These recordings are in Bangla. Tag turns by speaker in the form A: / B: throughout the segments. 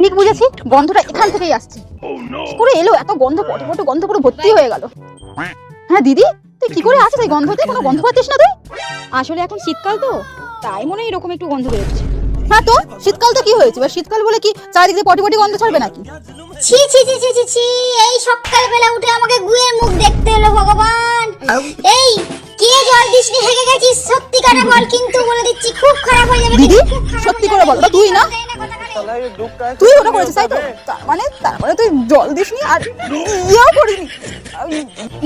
A: ঠিক বুঝেছি, গন্ধটা এখান থেকেই আসছে। কি করে এলো এত গন্ধ? পটে গন্ধ পুরো ভর্তি হয়ে গেল। হ্যাঁ দিদি, তুই কি করে আছিস এই গন্ধতে? কোনো গন্ধ পাচ্ছিস না তুই? আসলে এখন শীতকাল তো, তাই মনে হয় এরকম একটু গন্ধ বেরোচ্ছে। হ্যাঁ তো শীতকাল তো কি হয়েছে? বা শীতকাল বলে কি চারিদিক দিয়ে পটি গন্ধ ছাড়বে নাকি?
B: ছি ছি ছি ছি ছি ছি, এই সকালবেলা উঠে আমাকে গুয়ের মুখ দেখতে হলো ভগবান। এই কে জল দিসনি, হেগে গেছিস, সত্যি করে বল, কিন্তু বলে দিচ্ছি খুব খারাপ হয়ে যাবে।
A: দিদি সত্যি করে বল, তুই না তুই ওটা করেছিস তাই তো? তারপরে তুই জল দিসনি আর ইয়েও করিনি।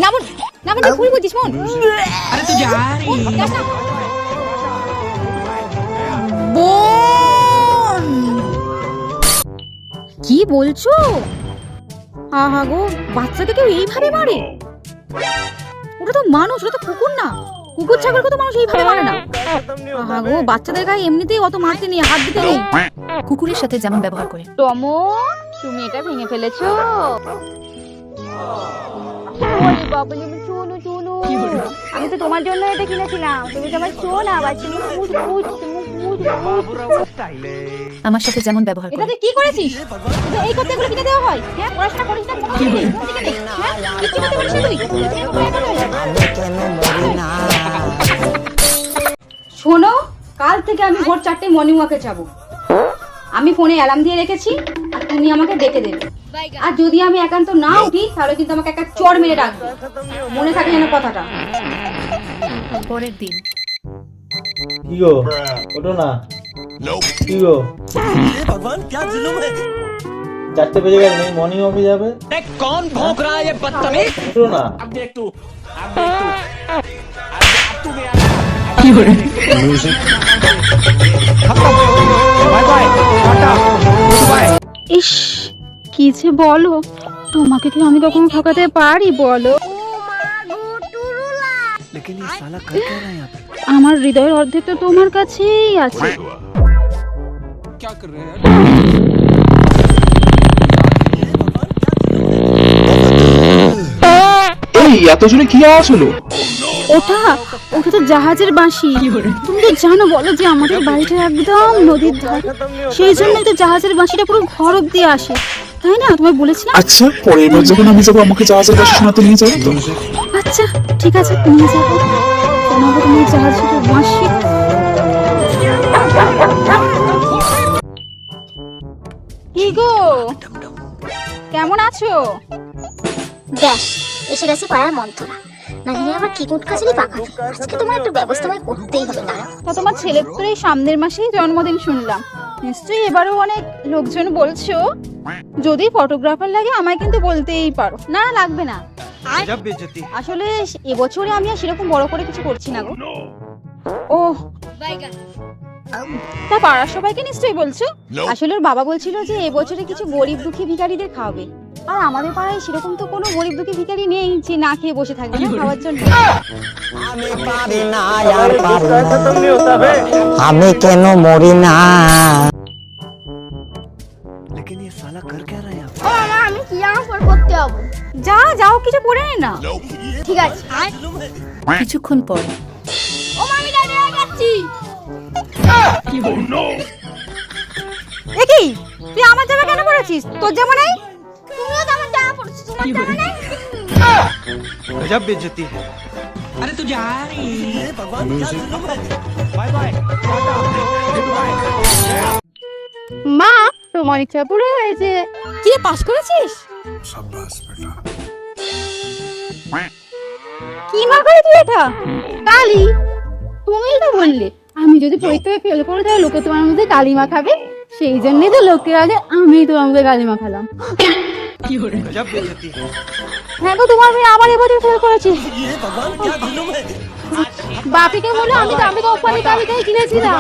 A: না বোন, না বোন, তুই ভুল বুঝিস বোন।
C: अरे तू जा रही
A: বোন কি বলছো? আহা গো, বাচ্চাকে কেউ এইভাবে মারে? ওটা তো মানুষ, ওটা তো কুকুর না। কুকুর ছাগলকে তো মানুষ এইভাবে মারে না। আহা গো, বাচ্চাদের গায়ে এমনিতেই অত মারতে নেই, হাত দিতে নেই।
D: কুকুরের সাথে যেমন ব্যবহার করে।
A: টমো, তুমি এটা ভেঙে ফেলেছো? ওরে বাবলি, চুনু চুনু, আমি তো তোমার জন্য এটা কিনেছিলাম। তুমি তো আমার শোন, আবার তুমি
D: আমার সাথে যেমন ব্যবহার
A: এটা
D: করে।
A: তুই কি করেছিস? এই করতে এগুলো কিনে দেওয়া হয়? হ্যাঁ, পড়াশোনা করিস না? কি বলিস? কিচ্ছু করতে পারিস না তুই? শোনো, কাল থেকে আমি ভোর 4টে মর্নিং ওয়াকে যাব। আমি ফোনে অ্যালার্ম দিয়ে রেখেছি, আর তুমি আমাকে ডেকে দেবে। আর যদি আমি একান্ত না উঠি, তাহলে কিন্তু আমাকে একটা চড় মেরে রাখবে। মনে থাকে যেন কথাটা।
D: পরের দিন
E: কি গো, ওঠো না। কি গো,
C: भगवान क्या जुल्म है
E: 4টে বেজে গেছে, নেই মর্নিং ওয়াকে যাবে?
C: कौन भौंक रहा है ये बदतमीज
E: ওঠো না।
C: अब देख तू अब तू गया music bye bye tata good bye
A: ইস, কি যে বলো, তোমাকে কি আমি কখনো ঠকাতে পারি বলো?
C: लेकिन ये साला कर क्या रहा है यहाँ पे
A: আমার হৃদয়ের অর্ধেক তো তোমার কাছেই আছে।
C: क्या कर रहे हैं
F: এই এত জোরে কি আওয়াজ হলো?
A: ওটা ওটা তো জাহাজের বাঁশি। তুমি তো জানো বলো যে আমাদের বাড়িটা একদম নদীর ধারে, সেই জন্যই তো জাহাজের বাঁশিটা পুরো ঘর অব্দি আসে, তাই না? তোমায় বলেছিলাম।
F: আচ্ছা, পরের বার যখন আমি যাবো আমাকে জাহাজের বাঁশি শোনাতে নিয়ে যাবে তো?
A: আচ্ছা ঠিক আছে, নিয়ে যাবো। শোনাবো তুমি জাহাজের বাঁশি। কি গো, কেমন আছো?
B: দেখ, এসে গেছে পাড়ার মন্ত্রণা। না জানি আবার কি কুটকাছিলি পাকা। আজকে তোমার একটু ব্যবস্থা আমায় করতেই হবে। দাঁড়াও,
A: তা তোমার ছেলের তো এই সামনের মাসেই জন্মদিন শুনলাম, নিশ্চয়ই এবারেও অনেক লোকজন বলছো। যদি ফটোগ্রাফার লাগে আমায় কিন্তু বলতেই পারো। না লাগবে না, আসলে এবছরে আমি আর সেরকম বড় করে কিছু করছি না গো। ও তা পাড়ার সবাইকে নিশ্চয়ই বলছো? আসলে ওর বাবা বলছিল যে এবছরে কিছু গরিব দুঃখী ভিখারিদের খাওয়াবে। আর আমাদের পাড়ায় সেরকম তো কোনো গরিব দুঃখী ভিখারি নেই যে না খেয়ে বসে থাকবে না খাওয়ার জন্য।
G: আমি কেন মরি না?
C: लेकिन ये साला कर क्या रहा है यहाँ
B: ও মা, আমি কি আমার করতে হবে?
A: যাও কিছু পরে নে না।
B: ঠিক আছে,
D: কিছুক্ষণ পর
B: ও মা, আমি রেডি হয়ে যাচ্ছি।
A: দেখি তুই আমার জামা কেন পরেছিস? তোর জামা নাই?
B: তুমিও তো আমার জামা পড়ছো, তোমার জামা নেই?
C: गजब बेइज्जती है अरे तू जा रही है भगवान क्या जुल्म है bye bye tata good bye
A: মা, তোমার ইচ্ছা পুরো হয়েছে। কি রে, পাস করেছিস? কি মা করে তুই এটা? কালি, তুমিই তো বললে আমি যদি পরীক্ষায় ফেল করি তাহলে লোকে তোমার মধ্যে কালি মাখাবে। সেই জন্যই তো লোকের আগে আমি তোমার মধ্যে কালি মাখালাম।
C: गजब बेइज्जती है
A: হ্যাঁ গো, তোমার মেয়ে আবার এবছর ফেল করেছে।
C: ये भगवान क्या जुल्म है
A: বাপিকে বলে আমি তো কোম্পানি কালিটাই কিনেছিলাম।